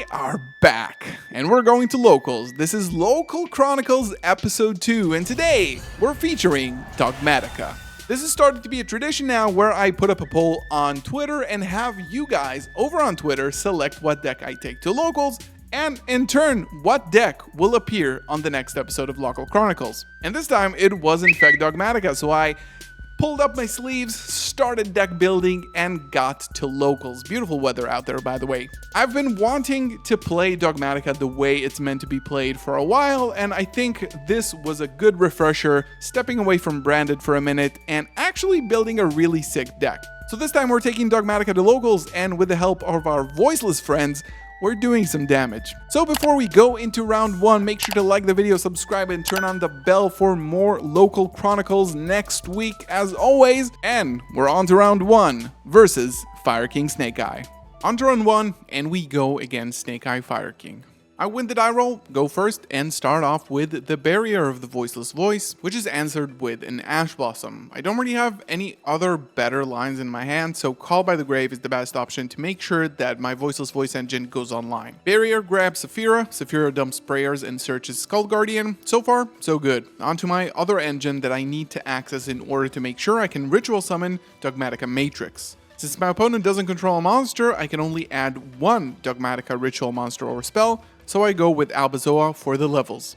We are back, and we're going to locals. This is Local Chronicles Episode 2, and today we're featuring Dogmatica. This is starting to be a tradition now where I put up a poll on Twitter and have you guys over on Twitter select what deck I take to locals, and in turn, what deck will appear on the next episode of Local Chronicles. And this time, it was in fact Dogmatica, so I pulled up my sleeves, started deck building, and got to locals. Beautiful weather out there, by the way. I've been wanting to play Dogmatica the way it's meant to be played for a while, and I think this was a good refresher, stepping away from Branded for a minute and actually building a really sick deck. So this time we're taking Dogmatica to locals, and with the help of our voiceless friends, we're doing some damage. So before we go into round 1, make sure to like the video, subscribe, and turn on the bell for more Local Chronicles next week as always. And we're on to round 1 versus Fire King Snake Eye. On to round 1, and we go against Snake Eye Fire King. I win the die roll, go first, and start off with the Barrier of the Voiceless Voice, which is answered with an Ash Blossom. I don't really have any other better lines in my hand, so Call by the Grave is the best option to make sure that my Voiceless Voice engine goes online. Barrier grabs Saphira, Saphira dumps Prayers and searches Skull Guardian. So far, so good. On to my other engine that I need to access in order to make sure I can ritual summon Dogmatica Matrix. Since my opponent doesn't control a monster, I can only add one Dogmatica ritual monster or spell, so I go with Albazoa for the levels.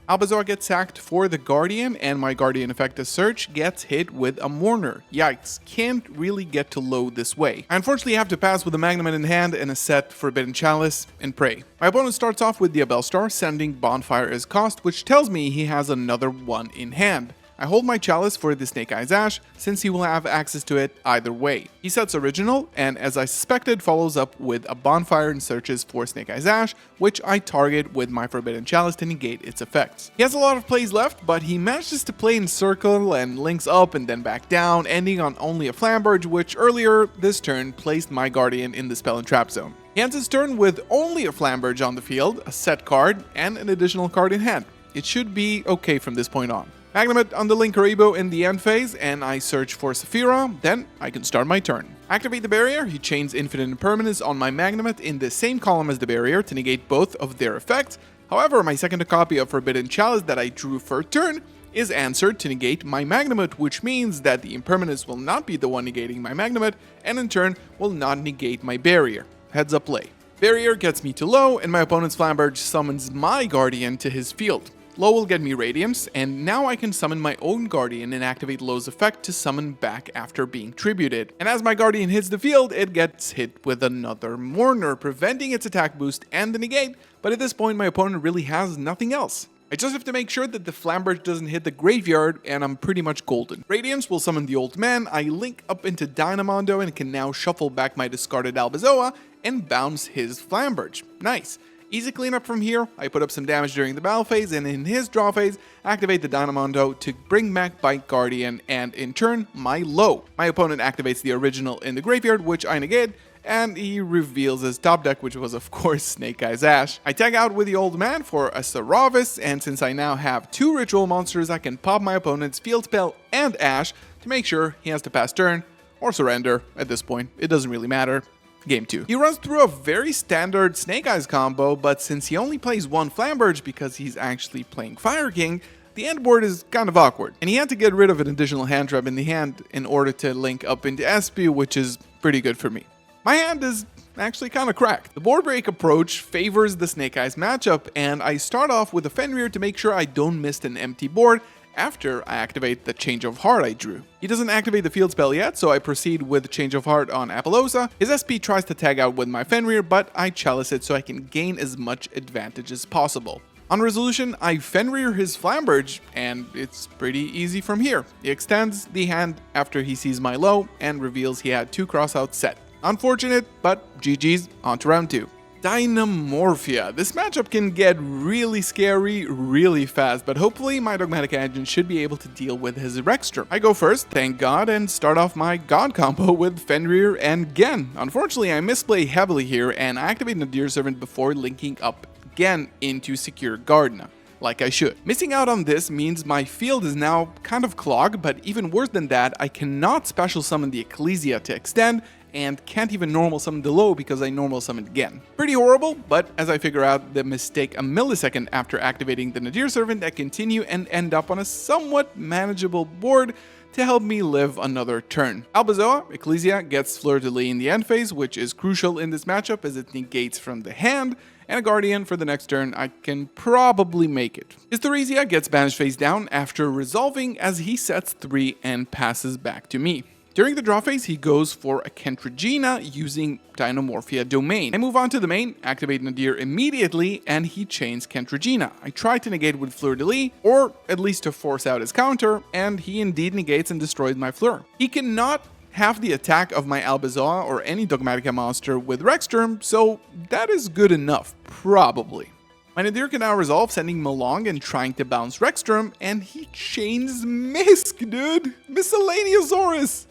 Albazoa gets sacked for the Guardian, and my Guardian effect as Search gets hit with a Mourner. Yikes, can't really get to load this way. I unfortunately have to pass with a Magnemite in hand and a set Forbidden Chalice and Pray. My opponent starts off with the Abelstar, sending Bonfire as cost, which tells me he has another one in hand. I hold my Chalice for the Snake Eye's Ash, since he will have access to it either way. He sets Original, and as I suspected, follows up with a Bonfire and searches for Snake Eye's Ash, which I target with my Forbidden Chalice to negate its effects. He has a lot of plays left, but he manages to play in Circle and links up and then back down, ending on only a Flamberge, which earlier this turn placed my Guardian in the Spell and Trap zone. He ends his turn with only a Flamberge on the field, a set card, and an additional card in hand. It should be okay from this point on. Magnemite on the Linkuriboh in the end phase, and I search for Saphira, then I can start my turn. Activate the Barrier, he chains Infinite Impermanence on my Magnemite in the same column as the Barrier to negate both of their effects. However, my second copy of Forbidden Chalice that I drew for a turn is answered to negate my Magnemite, which means that the Impermanence will not be the one negating my Magnemite, and in turn will not negate my Barrier. Heads up play. Barrier gets me to low, and my opponent's Flamberge summons my Guardian to his field. Low will get me Radiance, and now I can summon my own Guardian and activate Low's effect to summon back after being tributed. And as my Guardian hits the field, it gets hit with another Mourner, preventing its attack boost and the negate, but at this point my opponent really has nothing else. I just have to make sure that the Flamberge doesn't hit the graveyard, and I'm pretty much golden. Radiance will summon the Old Man, I link up into Dynam Morphia and can now shuffle back my discarded Albazoa and bounce his Flamberge. Nice. Easy cleanup from here. I put up some damage during the battle phase, and in his draw phase, activate the Dynam Morphia to bring back my Guardian, and in turn, my Low. My opponent activates the original in the graveyard, which I negate, and he reveals his top deck, which was of course Snake Eye's Ash. I tag out with the Old Man for a Saravis, and since I now have 2 ritual monsters, I can pop my opponent's Field Spell and Ash to make sure he has to pass turn, or surrender. At this point, it doesn't really matter. Game 2. He runs through a very standard Snake Eyes combo, but since he only plays one Flamberge because he's actually playing Fire King, the end board is kind of awkward, and he had to get rid of an additional hand trap in the hand in order to link up into SP, which is pretty good for me. My hand is actually kind of cracked. The board break approach favors the Snake Eyes matchup, and I start off with a Fenrir to make sure I don't miss an empty board after I activate the Change of Heart I drew. He doesn't activate the field spell yet, so I proceed with Change of Heart on Apollousa. His SP tries to tag out with my Fenrir, but I Chalice it so I can gain as much advantage as possible. On resolution, I Fenrir his Flamberge, and it's pretty easy from here. He extends the hand after he sees my Low, and reveals he had 2 crossouts set. Unfortunate, but GG's, on to round 2. Dynam Morphia. This matchup can get really scary really fast, but hopefully my Dogmatic engine should be able to deal with his Rexter. I go first, thank God, and start off my God combo with Fenrir and Gen. Unfortunately, I misplay heavily here and activate Nadir Servant before linking up Gen into Secure Garden, like I should. Missing out on this means my field is now kind of clogged, but even worse than that, I cannot special summon the Ecclesia to extend, and can't even normal summon the low because I normal summoned again. Pretty horrible, but as I figure out the mistake a millisecond after activating the Nadir Servant, I continue and end up on a somewhat manageable board to help me live another turn. Albazoa, Ecclesia, gets Fleur-de-Lis in the end phase, which is crucial in this matchup as it negates from the hand, and a Guardian for the next turn. I can probably make it. His Theresia gets banished face down after resolving as he sets 3 and passes back to me. During the draw phase, he goes for a Kentrigina using Dynam Morphia domain. I move on to the main, activate Nadir immediately, and he chains Kentrigina. I try to negate with Fleur-de-Lis, or at least to force out his counter, and he indeed negates and destroys my Fleur. He cannot have the attack of my Albazoa or any Dogmatica monster with Rexterm, so that is good enough, probably. My Nadir can now resolve, sending Malong and trying to bounce Rexterm, and he chains Misk, dude! Miscellaneousaurus!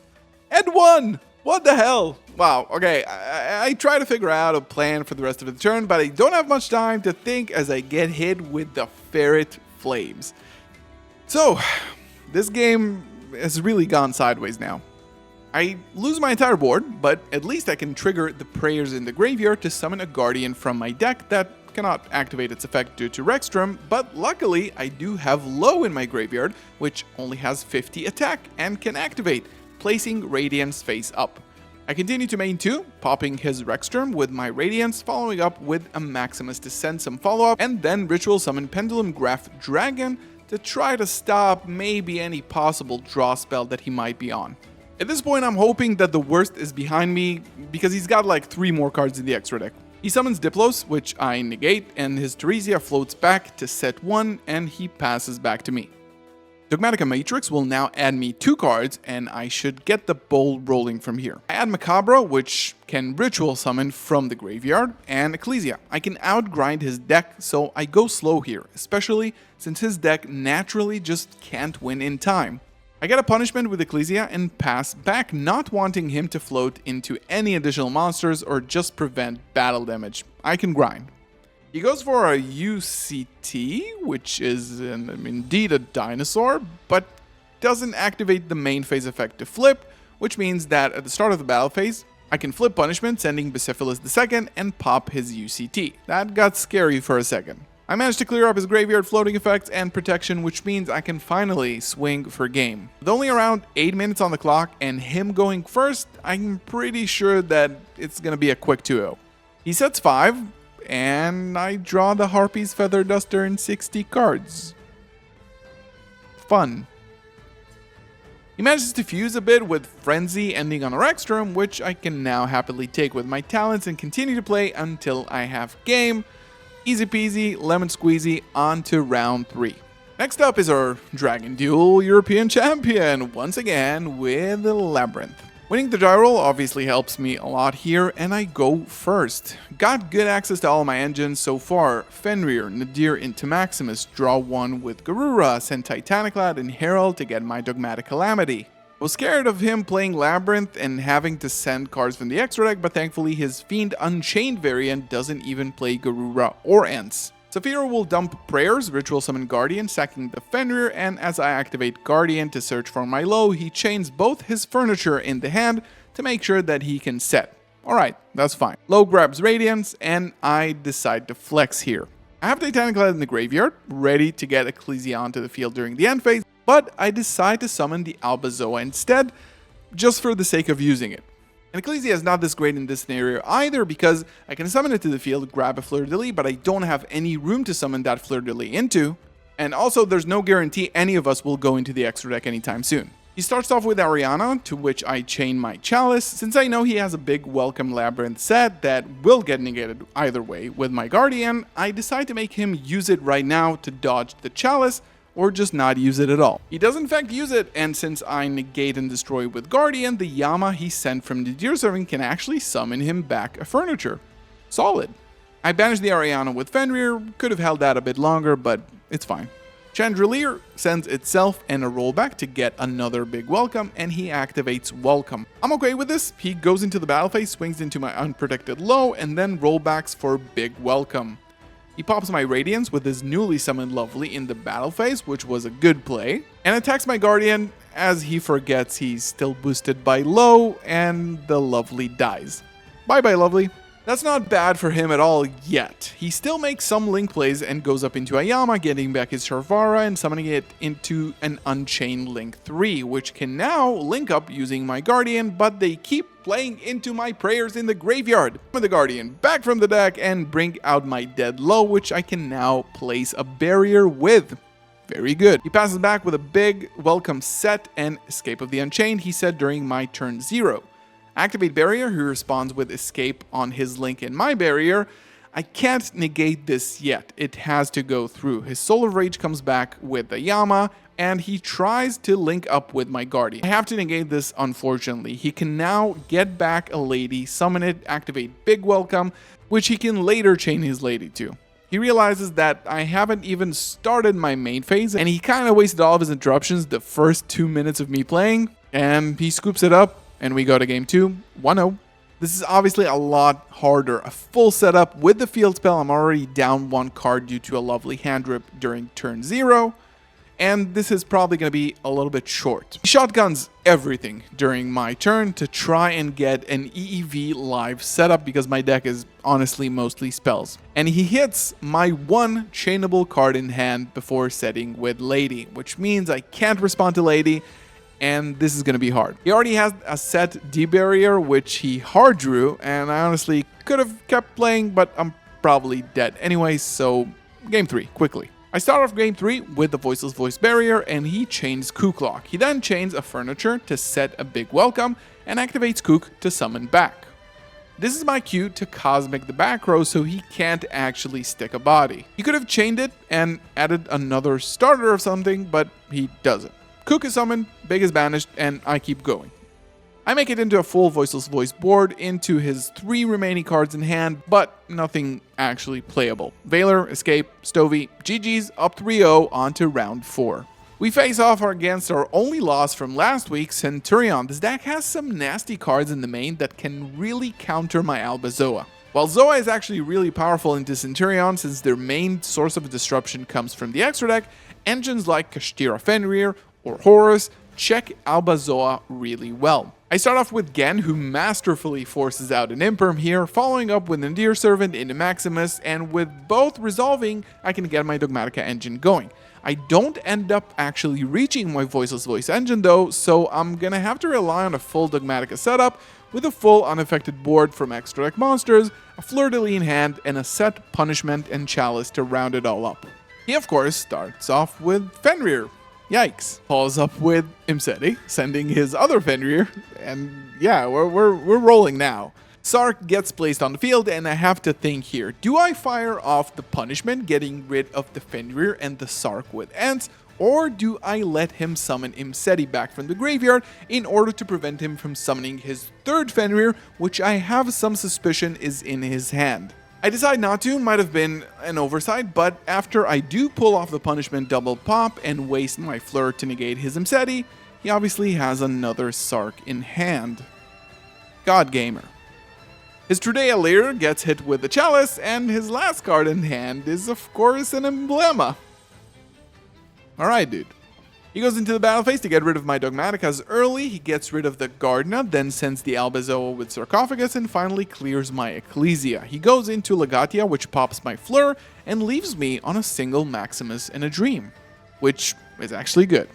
Ed 1! What the hell? Wow, okay, I try to figure out a plan for the rest of the turn, but I don't have much time to think as I get hit with the Ferret Flames. So, this game has really gone sideways now. I lose my entire board, but at least I can trigger the prayers in the graveyard to summon a Guardian from my deck that cannot activate its effect due to Rexterm, but luckily I do have Low in my graveyard, which only has 50 attack and can activate, placing Radiance face up. I continue to main 2, popping his Rexterm with my Radiance, following up with a Maximus to send some follow-up, and then ritual summon Pendulum Graph Dragon to try to stop maybe any possible draw spell that he might be on. At this point, I'm hoping that the worst is behind me, because he's got like 3 more cards in the extra deck. He summons Diplos, which I negate, and his Theresia floats back to set 1, and he passes back to me. Dogmatica Matrix will now add me 2 cards, and I should get the ball rolling from here. I add Macabra, which can ritual summon from the graveyard, and Ecclesia. I can outgrind his deck, so I go slow here, especially since his deck naturally just can't win in time. I get a punishment with Ecclesia and pass back, not wanting him to float into any additional monsters or just prevent battle damage. I can grind. He goes for a UCT, which is indeed a dinosaur, but doesn't activate the main phase effect to flip, which means that at the start of the battle phase, I can flip punishment, sending Bucephalus II and pop his UCT. That got scary for a second. I managed to clear up his graveyard floating effects and protection, which means I can finally swing for game. With only around 8 minutes on the clock and him going first, I'm pretty sure that it's gonna be a quick 2-0. He sets 5, and I draw the Harpy's Feather Duster in 60 cards. Fun. He manages to fuse a bit with Frenzy ending on a Rexterm, which I can now happily take with my talents and continue to play until I have game. Easy peasy, lemon squeezy, on to round 3. Next up is our Dragon Duel European Champion, once again with the Labyrinth. Winning the die roll obviously helps me a lot here, and I go first. Got good access to all my engines so far. Fenrir, Nadir into Maximus, draw 1 with Garura, send Titaniclad and Herald to get my Dogmatic Calamity. I was scared of him playing Labyrinth and having to send cards from the extra deck, but thankfully his Fiend Unchained variant doesn't even play Garura or Ents. Saphira will dump Prayers, ritual summon Guardian, sacking the Fenrir, and as I activate Guardian to search for my low, he chains both his furniture in the hand to make sure that he can set. Alright, that's fine. Low grabs Radiance, and I decide to flex here. I have Titaniclad in the graveyard, ready to get Ecclesia onto the field during the end phase, but I decide to summon the Albazoa instead, just for the sake of using it. And Ecclesia is not this great in this scenario either, because I can summon it to the field, grab a Fleur-de-Lis, but I don't have any room to summon that Fleur-de-Lis into, and also there's no guarantee any of us will go into the extra deck anytime soon. He starts off with Ariana, to which I chain my Chalice. Since I know he has a big Welcome Labyrinth set that will get negated either way with my Guardian, I decide to make him use it right now to dodge the Chalice, or just not use it at all. He does in fact use it, and since I negate and destroy with Guardian, the Yama he sent from the Nadir Servant can actually summon him back a furniture. Solid. I banished the Ariana with Fenrir, could have held that a bit longer, but it's fine. Chandelier sends itself and a rollback to get another big welcome, and he activates Welcome. I'm okay with this. He goes into the battle phase, swings into my unprotected low, and then rollbacks for big welcome. He pops my Radiance with his newly summoned Lovely in the battle phase, which was a good play, and attacks my Guardian as he forgets he's still boosted by low, and the Lovely dies. Bye bye, Lovely. That's not bad for him at all yet. He still makes some link plays and goes up into Ayama, getting back his Sharvara and summoning it into an Unchained Link 3, which can now link up using my Guardian, but they keep playing into my prayers in the graveyard. With the Guardian back from the deck and bring out my Dead Low, which I can now place a barrier with. Very good. He passes back with a big welcome set and Escape of the Unchained, he said during my turn 0. Activate Barrier, he responds with Escape on his link in my barrier. I can't negate this yet, it has to go through. His Soul of Rage comes back with the Yama, and he tries to link up with my Guardian. I have to negate this, unfortunately. He can now get back a Lady, summon it, activate Big Welcome, which he can later chain his Lady to. He realizes that I haven't even started my main phase, and he kind of wasted all of his interruptions the first 2 minutes of me playing, and he scoops it up. And we go to game 2, 1-0. This is obviously a lot harder. A full setup with the field spell. I'm already down 1 card due to a Lovely hand rip during turn 0. And this is probably going to be a little bit short. He shotguns everything during my turn to try and get an EEV live setup because my deck is honestly mostly spells. And he hits my 1 chainable card in hand before setting with Lady, which means I can't respond to Lady. And this is going to be hard. He already has a set D-Barrier, which he hard drew, and I honestly could have kept playing, but I'm probably dead anyway, so game 3, quickly. I start off game 3 with the Voiceless Voice Barrier, and he chains Kooklock. He then chains a Furniture to set a Big Welcome, and activates Kook to summon back. This is my cue to Cosmic the back row so he can't actually stick a body. He could have chained it and added another starter or something, but he doesn't. Kook is summoned, Big is banished, and I keep going. I make it into a full Voiceless Voice board into his 3 remaining cards in hand, but nothing actually playable. Veiler, Escape, Stovey, GG's up 3-0 onto round 4. We face off against our only loss from last week, Centurion. This deck has some nasty cards in the main that can really counter my Albazoa. While Zoa is actually really powerful into Centurion since their main source of disruption comes from the extra deck, engines like Kashtira Fenrir or Horus check Albazoa really well. I start off with Gen, who masterfully forces out an Imperm here, following up with Nadir Servant into Maximus, and with both resolving, I can get my Dogmatica engine going. I don't end up actually reaching my Voiceless Voice engine though, so I'm gonna have to rely on a full Dogmatica setup with a full unaffected board from extra deck monsters, a Fleur-de-Lis in hand, and a set Punishment and Chalice to round it all up. He of course starts off with Fenrir. Yikes. Follows up with Imseti, sending his other Fenrir, and yeah, we're rolling now. Sark gets placed on the field, and I have to think here. Do I fire off the Punishment, getting rid of the Fenrir and the Sark with Ents, or do I let him summon Imseti back from the graveyard in order to prevent him from summoning his third Fenrir, which I have some suspicion is in his hand? I decide not to, might have been an oversight, but after I do pull off the Punishment double pop and waste my Fleur to negate his Imseti, he obviously has another Sark in hand. God Gamer. His Trudea Lear gets hit with the Chalice, and his last card in hand is of course an Emblema. Alright dude. He goes into the battle phase to get rid of my Dogmaticas early, he gets rid of the Gardna, then sends the Albazoa with Sarcophagus, and finally clears my Ecclesia. He goes into Legatia, which pops my Fleur, and leaves me on a single Maximus in a Dream, which is actually good.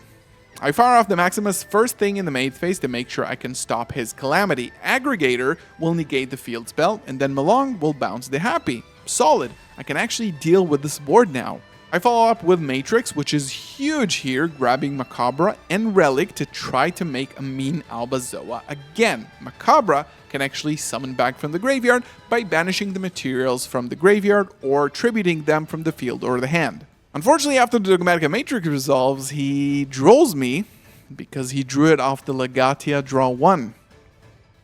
I fire off the Maximus first thing in the main phase to make sure I can stop his Calamity. Aggregator will negate the field spell, and then Malong will bounce the Happy. Solid. I can actually deal with this board now. I follow up with Matrix, which is huge here, grabbing Macabra and Relic to try to make a mean Albazoa again. Macabra can actually summon back from the graveyard by banishing the materials from the graveyard or tributing them from the field or the hand. Unfortunately, after the Dogmatica Matrix resolves, he draws me because he drew it off the Legatia draw 1.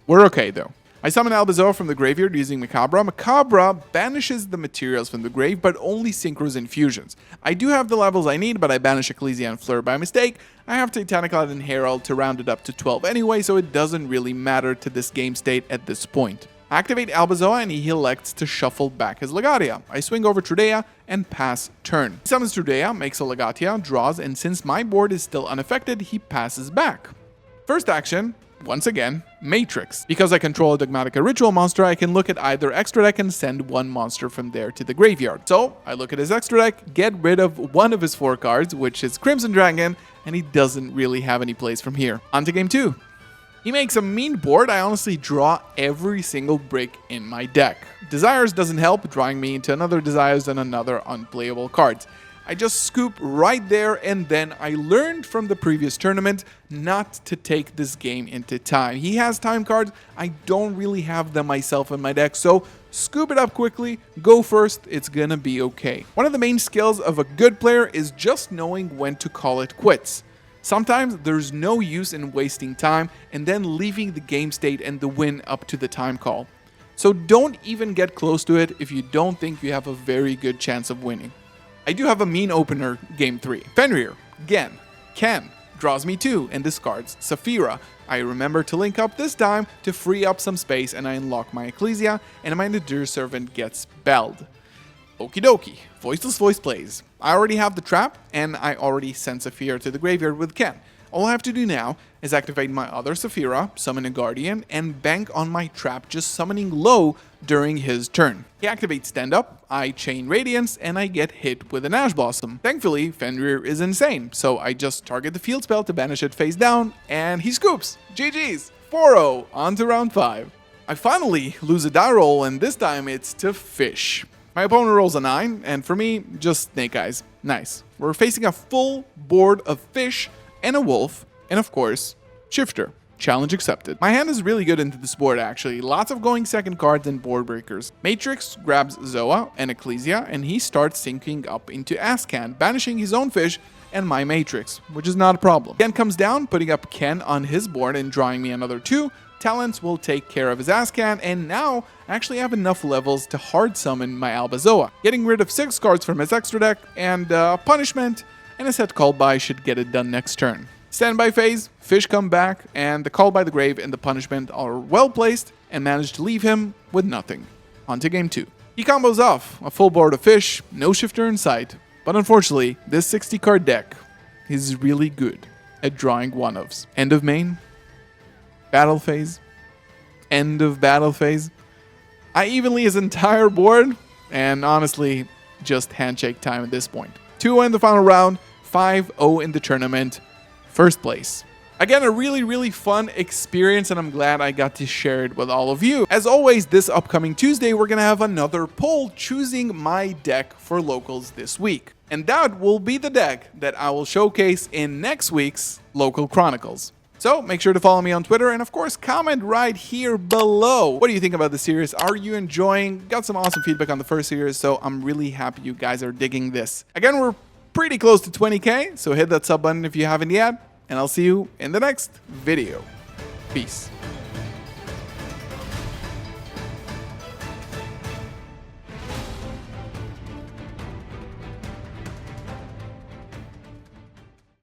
We're okay though. I summon Albazoa from the graveyard using Macabra. Macabra banishes the materials from the grave, but only synchros and fusions. I do have the levels I need, but I banish Ecclesia and Fleur by mistake. I have Titaniclad and Herald to round it up to 12 anyway, so it doesn't really matter to this game state at this point. Activate Albazoa and he elects to shuffle back his Legatia. I swing over Trudea and pass turn. He summons Trudea, makes a Legatia, draws, and since my board is still unaffected, he passes back. First action, once again, Matrix. Because I control a Dogmatica ritual monster, I can look at either extra deck and send one monster from there to the graveyard. So I look at his extra deck, get rid of one of his 4 cards, which is Crimson Dragon, and he doesn't really have any plays from here. On to game 2. He makes a mean board. I honestly draw every single brick in my deck. Desires doesn't help, drawing me into another Desires and another unplayable cards. I just scoop right there, and then I learned from the previous tournament not to take this game into time. He has time cards. I don't really have them myself in my deck, so scoop it up quickly, go first, it's gonna be okay. One of the main skills of a good player is just knowing when to call it quits. Sometimes there's no use in wasting time and then leaving the game state and the win up to the time call. So don't even get close to it if you don't think you have a very good chance of winning. I do have a mean opener game 3. Fenrir, again, Ken, draws me 2 and discards Saphira. I remember to link up this time to free up some space and I unlock my Ecclesia and my Nadir Servant gets belled. Okie dokie, Voiceless Voice plays. I already have the trap, and I already sent Saphira to the graveyard with Ken. All I have to do now is activate my other Saphira, summon a Guardian, and bank on my trap just summoning low during his turn. He activates Stand Up, I chain Radiance, and I get hit with an Ash Blossom. Thankfully, Fenrir is insane, so I just target the field spell to banish it face down, and he scoops. GG's, 4-0, on to round 5. I finally lose a die roll, and this time it's to Fish. My opponent rolls a 9, and for me, just Snake Eyes. Nice. We're facing a full board of Fish and a Wolf, and of course, Shifter. Challenge accepted. My hand is really good into this board actually. Lots of going second cards and board breakers. Matrix grabs Zoa and Ecclesia, and he starts sinking up into Ascan, banishing his own Fish and my Matrix, which is not a problem. Ken comes down, putting up Ken on his board and drawing me another 2. Talents will take care of his Ascan, and now I actually have enough levels to hard summon my Albazoa. Getting rid of 6 cards from his extra deck, and Punishment, and a set Call By should get it done next turn. Standby phase, Fish come back, and the Call by the Grave and the Punishment are well placed, and manage to leave him with nothing. On to game 2. He combos off a full board of Fish, no Shifter in sight, but unfortunately, this 60 card deck is really good at drawing one-ofs. End of main. Battle phase, end of battle phase. I evenly his entire board, and honestly, just handshake time at this point. 2-0 in the final round, 5-0 in the tournament, first place. Again, a really fun experience, and I'm glad I got to share it with all of you. As always, this upcoming Tuesday, we're gonna have another poll choosing my deck for locals this week. And that will be the deck that I will showcase in next week's Local Chronicles. So make sure to follow me on Twitter and of course comment right here below. What do you think about the series? Are you enjoying? Got some awesome feedback on the first series, so I'm really happy you guys are digging this. Again, we're pretty close to 20K, so hit that sub button if you haven't yet, and I'll see you in the next video. Peace.